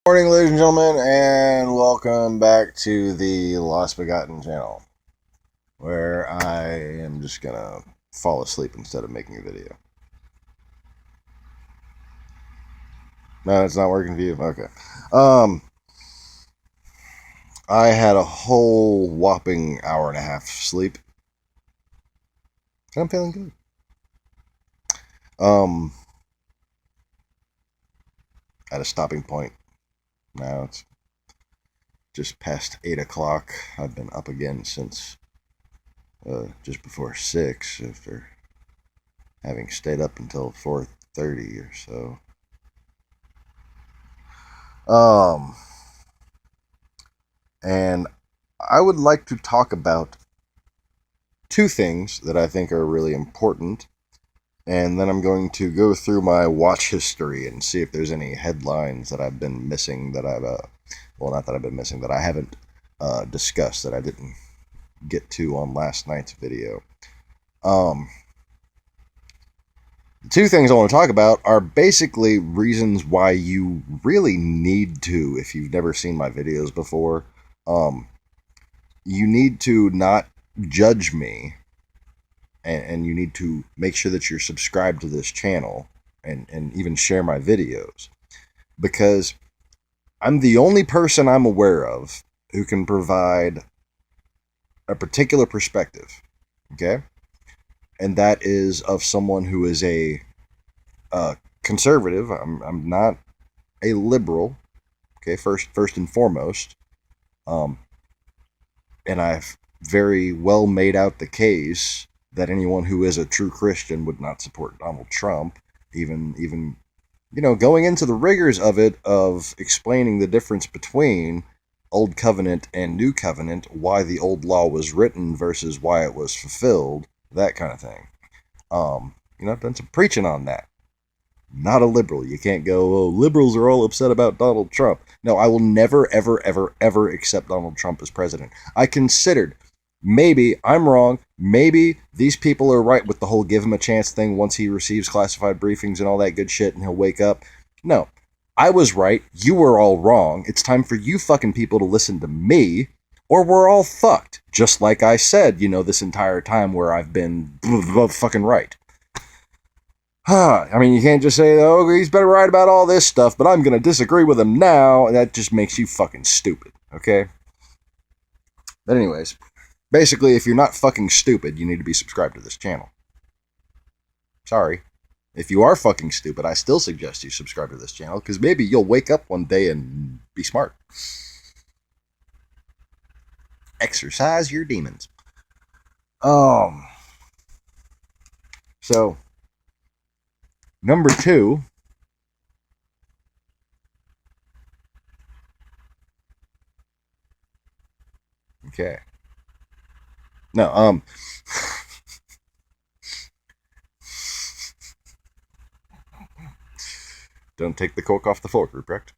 Morning, ladies and gentlemen, and welcome back to the Lost Begotten channel, where I am just gonna fall asleep instead of making a video. No, it's not working for you? Okay. I had a whole whopping hour and a half sleep, and I'm feeling good. At a stopping point. Now it's just past 8 o'clock. I've been up again since just before 6 after having stayed up until 4:30 or so. And I would like to talk about two things that I think are really important, and then I'm going to go through my watch history and see if there's any headlines that I've been missing that not that I've been missing, that I haven't discussed, that I didn't get to on last night's video. The two things I want to talk about are basically reasons why you really need to, if you've never seen my videos before, you need to not judge me, and you need to make sure that you're subscribed to this channel and even share my videos, because I'm the only person I'm aware of who can provide a particular perspective, okay? And that is of someone who is a conservative. I'm not a liberal, okay, first and foremost. And I've very well made out the case that anyone who is a true Christian would not support Donald Trump, even going into the rigors of it, of explaining the difference between Old Covenant and New Covenant, why the old law was written versus why it was fulfilled, that kind of thing. I've done some preaching on that. Not a liberal. You can't go, oh, liberals are all upset about Donald Trump. No, I will never, ever, ever, ever accept Donald Trump as president. I considered, maybe I'm wrong, maybe these people are right with the whole give him a chance thing once he receives classified briefings and all that good shit and he'll wake up. No, I was right, you were all wrong. It's time for you fucking people to listen to me, or we're all fucked. Just like I said, this entire time where I've been fucking right. I mean, you can't just say, oh, he's better right about all this stuff, but I'm going to disagree with him now, and that just makes you fucking stupid, okay? But anyways, basically, if you're not fucking stupid, you need to be subscribed to this channel. Sorry. If you are fucking stupid, I still suggest you subscribe to this channel, because maybe you'll wake up one day and be smart. Exercise your demons. So, number two, okay. No, don't take the cork off the fork, Ruprecht.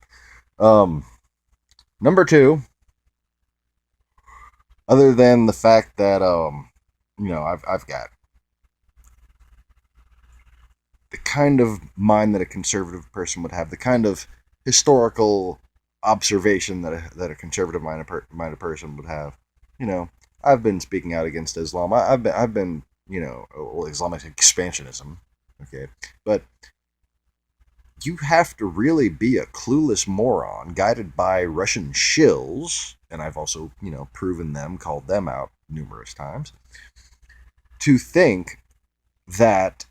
Number two, other than the fact that, I've got the kind of mind that a conservative person would have, the kind of historical observation that a conservative minded person would have. I've been speaking out against Islam. I've been Islamic expansionism. Okay, but you have to really be a clueless moron guided by Russian shills, and I've also proven them, called them out numerous times, to think that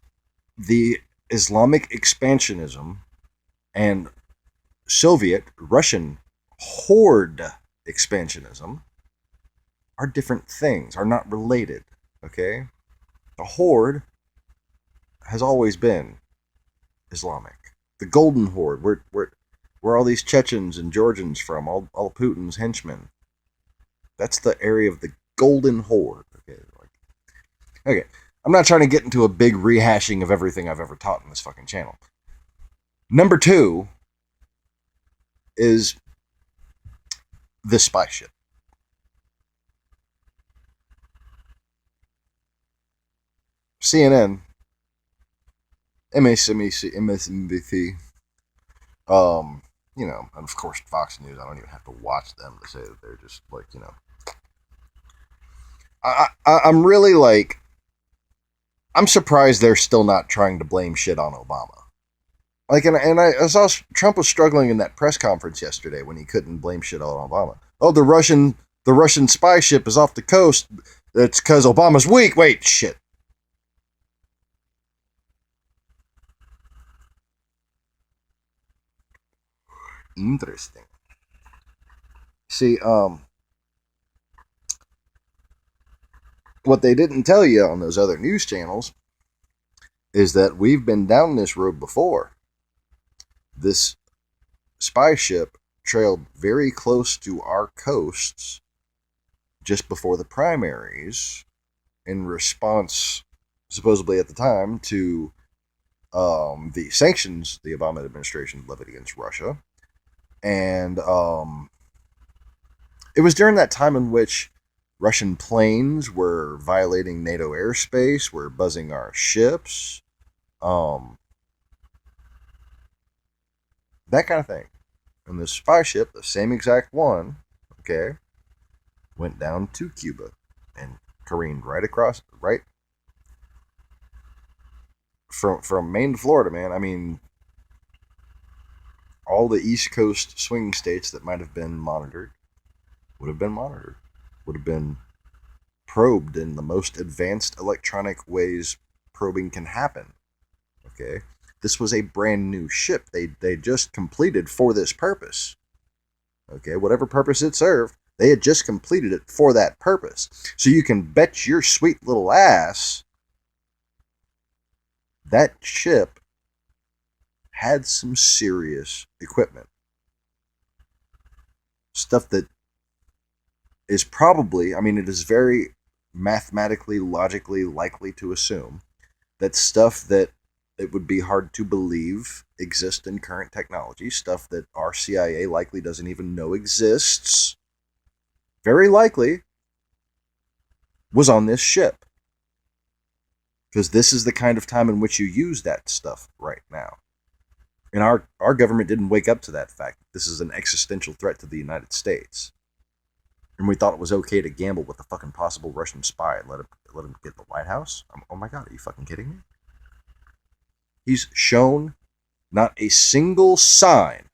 the Islamic expansionism and Soviet Russian horde expansionism are different things, are not related, okay? The horde has always been Islamic. The Golden Horde, where all these Chechens and Georgians from, all Putin's henchmen. That's the area of the Golden Horde, okay? I'm not trying to get into a big rehashing of everything I've ever taught in this fucking channel. Number two is the spy shit. CNN, MSNBC, and of course Fox News, I don't even have to watch them to say that they're just like, I'm really like, I'm surprised they're still not trying to blame shit on Obama. Like, and I saw Trump was struggling in that press conference yesterday when he couldn't blame shit on Obama. Oh, the Russian spy ship is off the coast. It's because Obama's weak. Wait, shit. Interesting. See, what they didn't tell you on those other news channels is that we've been down this road before. This spy ship trailed very close to our coasts just before the primaries in response, supposedly at the time, to the sanctions the Obama administration levied against Russia. And it was during that time in which Russian planes were violating NATO airspace, were buzzing our ships, that kind of thing. And this spy ship, the same exact one, okay, went down to Cuba and careened right across, right from Maine to Florida, man. I mean, all the East Coast swing states that might have been monitored would have been probed in the most advanced electronic ways probing can happen. Okay, this was a brand new ship. They just completed for this purpose. Okay, whatever purpose it served, they had just completed it for that purpose. So you can bet your sweet little ass that ship had some serious equipment. Stuff that is probably, I mean, it is very mathematically, logically likely to assume that stuff that it would be hard to believe exists in current technology, stuff that our CIA likely doesn't even know exists, very likely was on this ship. Because this is the kind of time in which you use that stuff right now. And our government didn't wake up to that fact. This is an existential threat to the United States. And we thought it was okay to gamble with a fucking possible Russian spy and let him get the White House? Oh my God, are you fucking kidding me? He's shown not a single sign.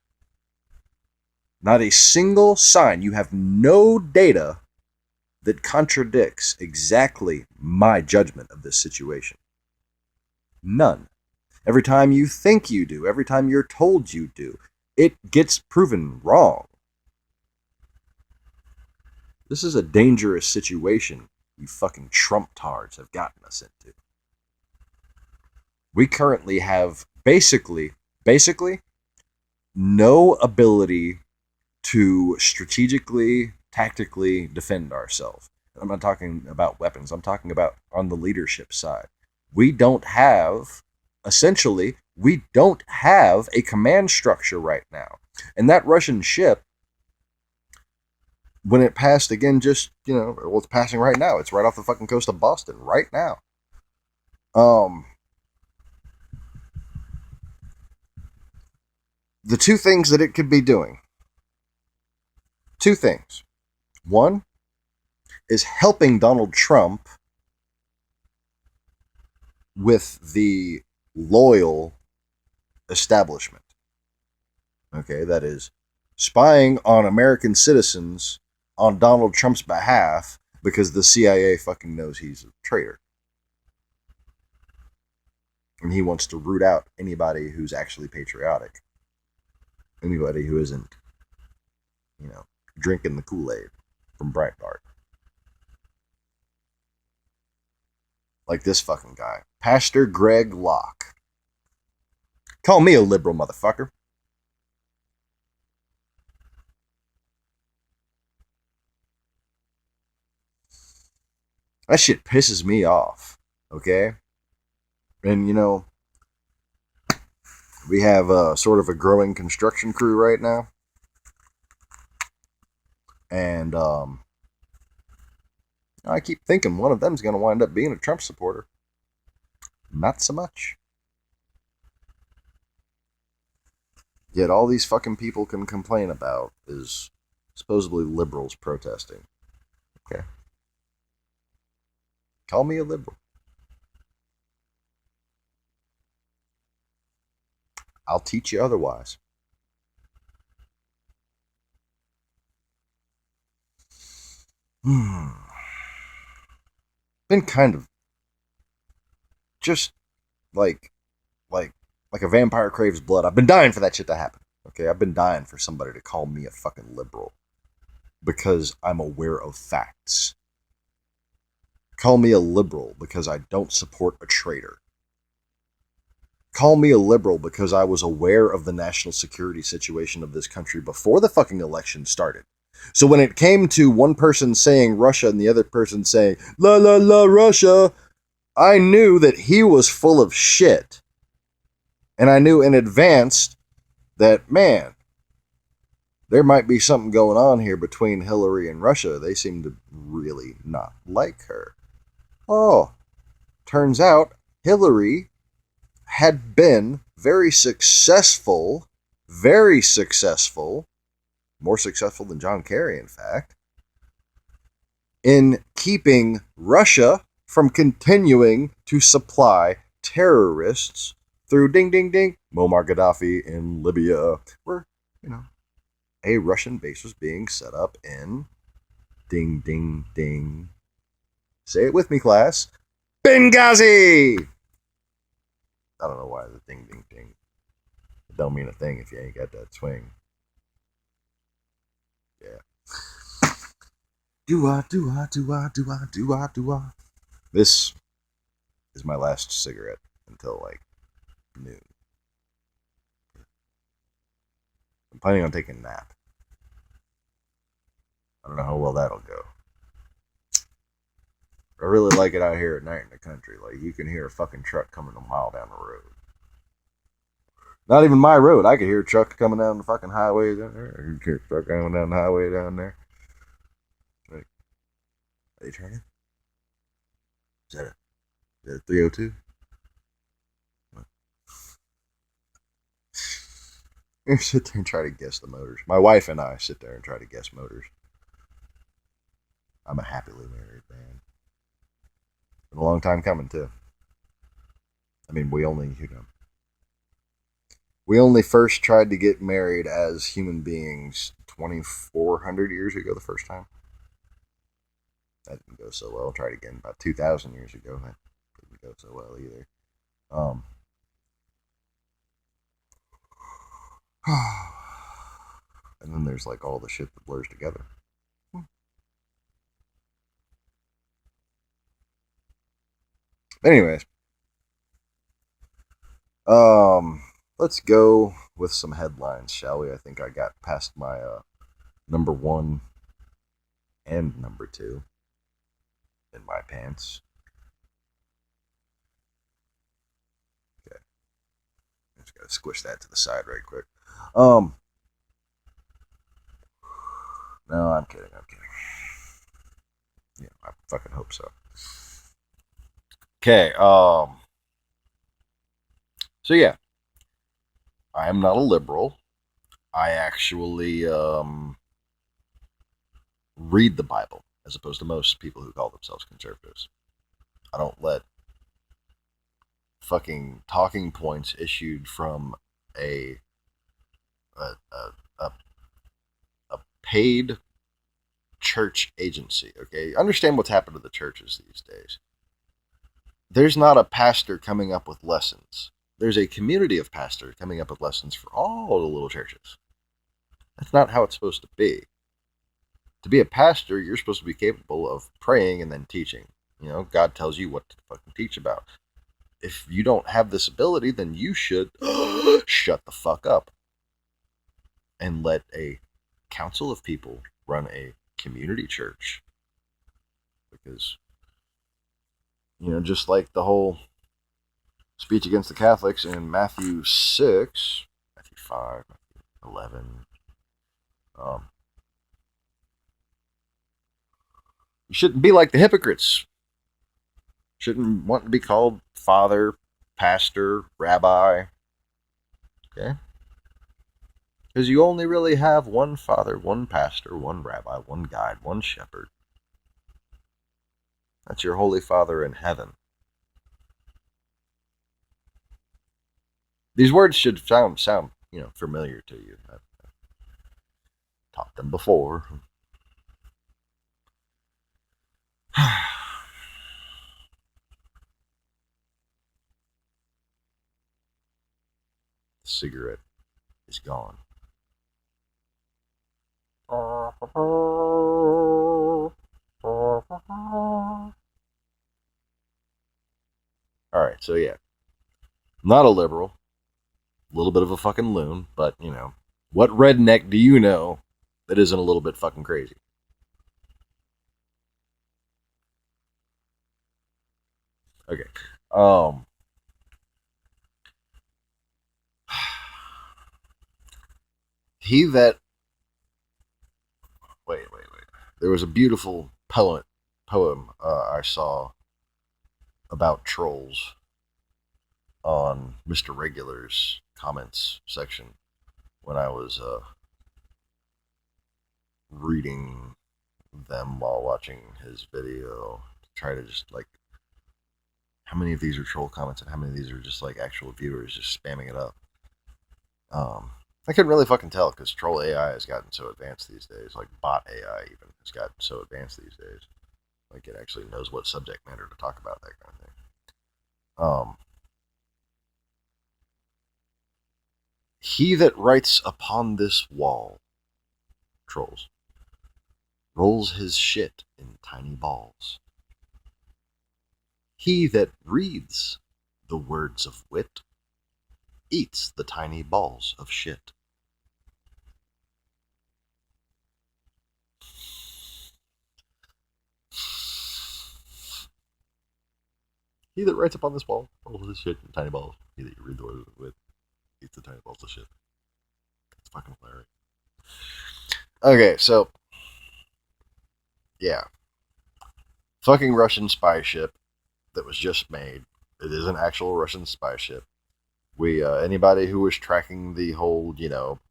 Not a single sign. You have no data that contradicts exactly my judgment of this situation. None. Every time you think you do, every time you're told you do, it gets proven wrong. This is a dangerous situation you fucking Trump tards have gotten us into. We currently have basically no ability to strategically, tactically defend ourselves. I'm not talking about weapons. I'm talking about on the leadership side. We don't have a command structure right now. And that Russian ship, when it passed again, it's passing right now. It's right off the fucking coast of Boston right now. The two things that it could be doing. Two things. One is helping Donald Trump with the loyal establishment. Okay, that is spying on American citizens on Donald Trump's behalf because the CIA fucking knows he's a traitor. And he wants to root out anybody who's actually patriotic. Anybody who isn't, drinking the Kool-Aid from Breitbart. Like this fucking guy. Pastor Greg Locke. Call me a liberal, motherfucker. That shit pisses me off. Okay? And, we have sort of a growing construction crew right now. And I keep thinking one of them's going to wind up being a Trump supporter. Not so much. Yet all these fucking people can complain about is supposedly liberals protesting. Okay. Call me a liberal. I'll teach you otherwise. Been kind of just like like like a vampire craves blood. I've been dying for that shit to happen. Okay, I've been dying for somebody to call me a fucking liberal because I'm aware of facts. Call me a liberal because I don't support a traitor. Call me a liberal because I was aware of the national security situation of this country before the fucking election started. So when it came to one person saying Russia and the other person saying, la la la Russia, I knew that he was full of shit. And I knew in advance that, man, there might be something going on here between Hillary and Russia. They seem to really not like her. Oh, turns out Hillary had been very successful, more successful than John Kerry, in fact, in keeping Russia from continuing to supply terrorists through ding ding ding Muammar Gaddafi in Libya, where, a Russian base was being set up in ding ding ding. Say it with me, class. Benghazi! I don't know why the ding ding ding. It don't mean a thing if you ain't got that swing. Yeah. Do-ah. This is my last cigarette until like noon. I'm planning on taking a nap. I don't know how well that'll go. I really like it out here at night in the country. Like, you can hear a fucking truck coming a mile down the road. Not even my road. I could hear a truck coming down the fucking highway down there. I could hear a truck coming down the highway down there. Like, are they turning? Is that a 302? You sit there and try to guess the motors. My wife and I sit there and try to guess motors. I'm a happily married man. Been a long time coming, too. I mean, we only first tried to get married as human beings 2,400 years ago the first time. That didn't go so well. Tried again about 2,000 years ago. That didn't go so well either. And then there's like all the shit that blurs together. Anyways, let's go with some headlines, shall we? I think I got past my number one and number two in my pants. Okay, just gotta squish that to the side right quick. No, I'm kidding. Yeah, I fucking hope so. Okay, so yeah, I am not a liberal. I actually read the Bible, as opposed to most people who call themselves conservatives. I don't let fucking talking points issued from a paid church agency. Okay, understand what's happened to the churches these days. There's not a pastor coming up with lessons. There's a community of pastors coming up with lessons for all the little churches. That's not how it's supposed to be. To be a pastor, you're supposed to be capable of praying and then teaching. God tells you what to fucking teach about. If you don't have this ability, then you should shut the fuck up and let a council of people run a community church. Because, just like the whole speech against the Catholics in Matthew 6, Matthew 5, Matthew 11, you shouldn't be like the hypocrites. Shouldn't want to be called father, pastor, rabbi. Okay? Because you only really have one father, one pastor, one rabbi, one guide, one shepherd. That's your Holy Father in heaven. These words should sound familiar to you. I've taught them before. The cigarette is gone. Alright, so yeah. Not a liberal. A little bit of a fucking loon, but, what redneck do you know that isn't a little bit fucking crazy? Okay. He that... Wait. There was a beautiful poem I saw about trolls on Mr. Regular's comments section when I was reading them while watching his video to try to just like how many of these are troll comments and how many of these are just like actual viewers just spamming it up. I couldn't really fucking tell because troll AI has gotten so advanced these days. Like bot AI even has gotten so advanced these days. Like it actually knows what subject matter to talk about, that kind of thing. He that writes upon this wall, trolls, rolls his shit in tiny balls. He that reads the words of wit eats the tiny balls of shit. He that writes upon this wall rolls his shit in tiny balls. He that you read the words of wit eats the tiny balls of shit. It's fucking hilarious. Okay, so yeah. Fucking Russian spy ship that was just made. It is an actual Russian spy ship. Anybody who was tracking the whole,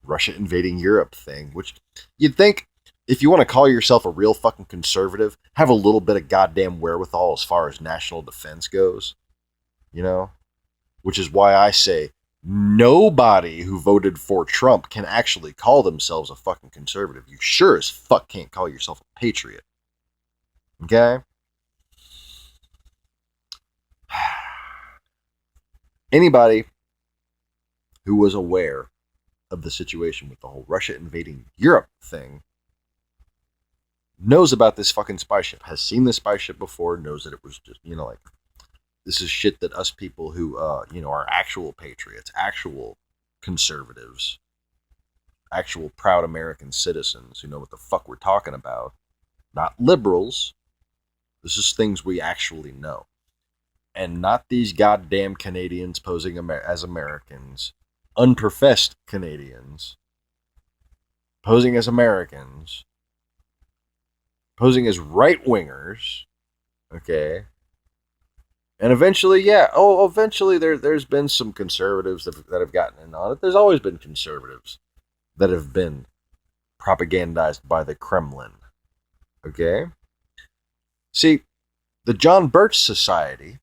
Russia invading Europe thing, which you'd think if you want to call yourself a real fucking conservative, have a little bit of goddamn wherewithal as far as national defense goes, which is why I say nobody who voted for Trump can actually call themselves a fucking conservative. You sure as fuck can't call yourself a patriot. Okay? Anybody who was aware of the situation with the whole Russia invading Europe thing knows about this fucking spy ship, has seen this spy ship before, knows that it was just, this is shit that us people who, are actual patriots, actual conservatives, actual proud American citizens who know what the fuck we're talking about, not liberals. This is things we actually know. And not these goddamn Canadians posing as Americans, unprofessed Canadians, posing as Americans, posing as right-wingers, okay? And eventually, eventually there's been some conservatives that have gotten in on it. There's always been conservatives that have been propagandized by the Kremlin, okay? See, the John Birch Society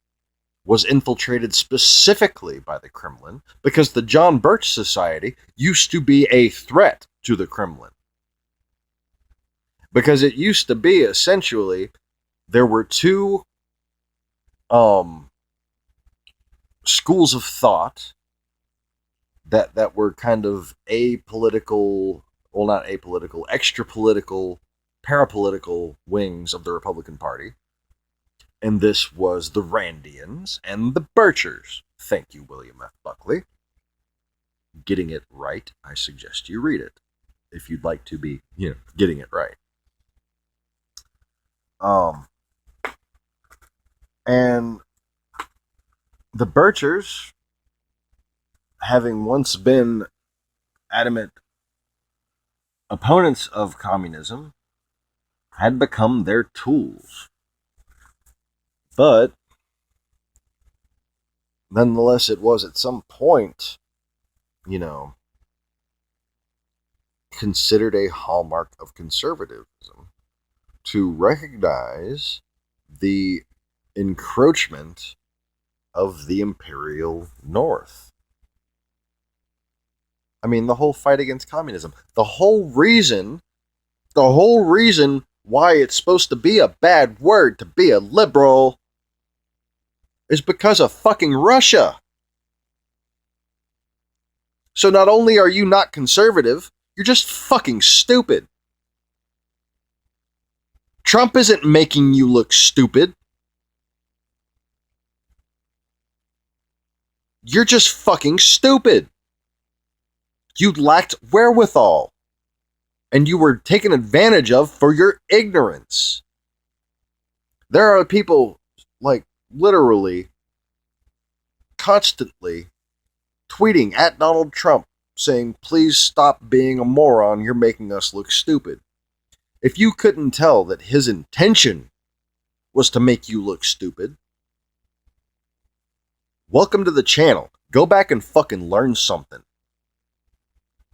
was infiltrated specifically by the Kremlin because the John Birch Society used to be a threat to the Kremlin. Because it used to be essentially there were two schools of thought that were kind of apolitical, well, not apolitical, extra political, parapolitical wings of the Republican Party. And this was the Randians and the Birchers. Thank you, William F. Buckley. Getting it right, I suggest you read it. If you'd like to be, getting it right. And the Birchers, having once been adamant opponents of communism, had become their tools. But nonetheless, it was at some point, considered a hallmark of conservatism to recognize the encroachment of the imperial North. I mean, the whole fight against communism. The whole reason why it's supposed to be a bad word to be a liberal is because of fucking Russia. So not only are you not conservative, you're just fucking stupid. Trump isn't making you look stupid. You're just fucking stupid. You lacked wherewithal. And you were taken advantage of for your ignorance. There are people, like, literally, constantly tweeting at Donald Trump saying, please stop being a moron, you're making us look stupid. If you couldn't tell that his intention was to make you look stupid, welcome to the channel. Go back and fucking learn something.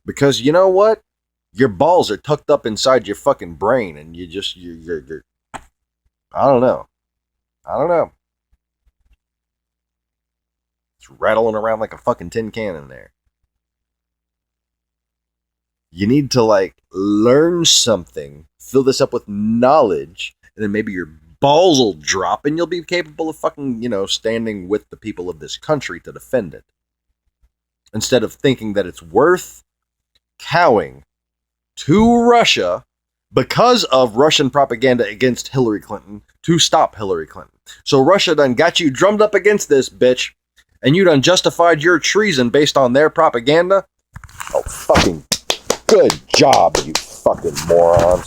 Because you know what? Your balls are tucked up inside your fucking brain and you're I don't know. It's rattling around like a fucking tin can in there. You need to, like, learn something, fill this up with knowledge, and then maybe your balls will drop and you'll be capable of fucking, standing with the people of this country to defend it. Instead of thinking that it's worth cowing to Russia because of Russian propaganda against Hillary Clinton to stop Hillary Clinton. So Russia done got you drummed up against this bitch, and you done justified your treason based on their propaganda. Oh, fucking good job, you fucking morons.